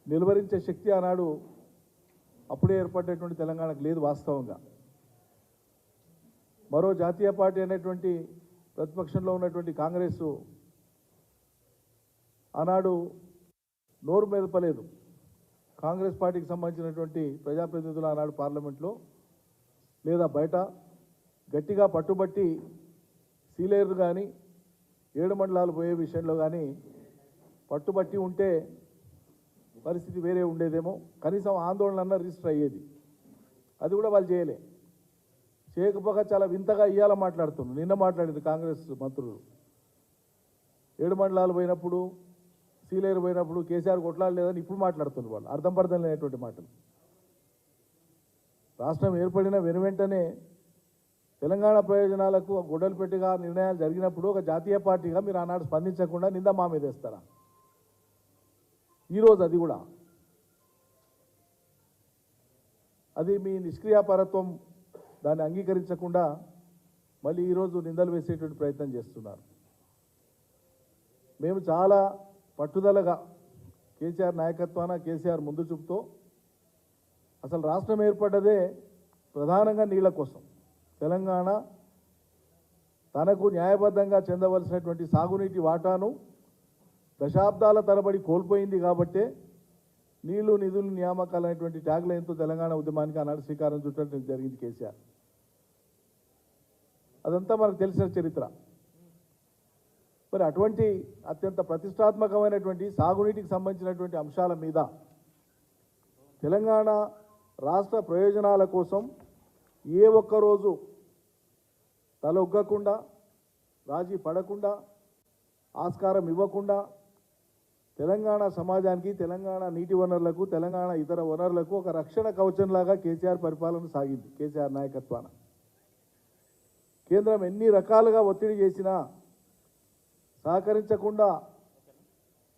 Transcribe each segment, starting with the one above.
నిలువరించే శక్తి ఆనాడు అప్పుడే ఏర్పడేటువంటి తెలంగాణకు లేదు వాస్తవంగా. మరో జాతీయ పార్టీ అనేటువంటి ప్రతిపక్షంలో ఉన్నటువంటి కాంగ్రెస్ ఆనాడు నోరు మెదపలేదు. కాంగ్రెస్ పార్టీకి సంబంధించినటువంటి ప్రజాప్రతినిధులు ఆనాడు పార్లమెంట్లో లేదా బయట గట్టిగా పట్టుబట్టి సీలేరు కానీ 7 మండలాలు పోయే విషయంలో కానీ పట్టుబట్టి ఉంటే పరిస్థితి వేరే ఉండేదేమో, కనీసం ఆందోళన రిజిస్టర్ అయ్యేది. అది కూడా వాళ్ళు చేయకపోగా చాలా వింతగా ఇయ్యాల మాట్లాడుతున్నారు. నిన్న మాట్లాడింది కాంగ్రెస్ మంత్రులు. 7 మండలాలు పోయినప్పుడు సీలేరు పోయినప్పుడు కేసీఆర్ కొట్లాడలేదని ఇప్పుడు మాట్లాడుతున్నారు. వాళ్ళు అర్థం పర్థం లేనటువంటి మాటలు. రాష్ట్రం ఏర్పడిన వెనువెంటనే తెలంగాణ ప్రయోజనాలకు గొడ్డలు పెట్టిగా నిర్ణయాలు జరిగినప్పుడు ఒక జాతీయ పార్టీగా మీరు ఆనాడు స్పందించకుండా నింద మా మీద వేస్తారా? ఈరోజు అది కూడా అది మీ నిష్క్రియాపరత్వం దాన్ని అంగీకరించకుండా మళ్ళీ ఈరోజు నిందలు వేసేటువంటి ప్రయత్నం చేస్తున్నారు. మేము చాలా పట్టుదలగా కేసీఆర్ నాయకత్వాన కేసీఆర్ ముందు చూపుతో అసలు రాష్ట్రం ఏర్పడ్డదే ప్రధానంగా నీళ్ల కోసం. తెలంగాణ తనకు న్యాయబద్ధంగా చెందవలసినటువంటి సాగునీటి వాటాను దశాబ్దాల తరబడి కోల్పోయింది కాబట్టే నీళ్లు నిధులు నియామకాలు అనేటువంటి ట్యాగ్ లైన్తో తెలంగాణ ఉద్యమానికి ఆనాడు శ్రీకారం చుట్టడం జరిగింది కేసీఆర్. అదంతా మనకు తెలిసిన చరిత్ర. మరి అటువంటి అత్యంత ప్రతిష్టాత్మకమైనటువంటి సాగునీటికి సంబంధించినటువంటి అంశాల మీద తెలంగాణ రాష్ట్ర ప్రయోజనాల కోసం ఏ ఒక్కరోజు తలొగ్గకుండా, రాజీ పడకుండా, ఆస్కారం ఇవ్వకుండా తెలంగాణ సమాజానికి, తెలంగాణ నీటి వనరులకు, తెలంగాణ ఇతర వనరులకు ఒక రక్షణ కవచంలాగా కేసీఆర్ పరిపాలన సాగింది. కేసీఆర్ నాయకత్వాన కేంద్రం ఎన్ని రకాలుగా ఒత్తిడి చేసినా సహకరించకుండా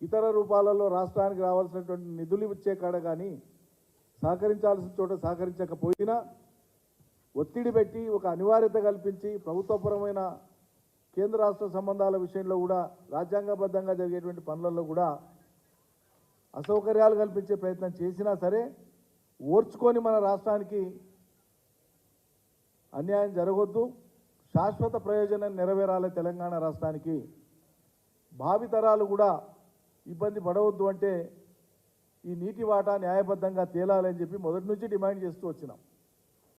ఇతర రూపాలలో రాష్ట్రానికి రావాల్సినటువంటి నిధులు ఇచ్చే కాడ కానీ సహకరించాల్సిన చోట సహకరించకపోయినా ఒత్తిడి పెట్టి ఒక అనివార్యత కల్పించి ప్రభుత్వపరమైన కేంద్ర రాష్ట్ర సంబంధాల విషయంలో కూడా రాజ్యాంగబద్ధంగా జరిగేటువంటి పనులలో కూడా అసౌకర్యాలు కల్పించే ప్రయత్నం చేసినా సరే ఓర్చుకొని మన రాష్ట్రానికి అన్యాయం జరగొద్దు, శాశ్వత ప్రయోజనం నెరవేరాలి తెలంగాణ రాష్ట్రానికి, భావితరాలు కూడా ఇబ్బంది పడవద్దు అంటే ఈ నీటి వాటా న్యాయబద్ధంగా తేలాలని చెప్పి మొదటి నుంచి డిమాండ్ చేస్తూ వచ్చినాం.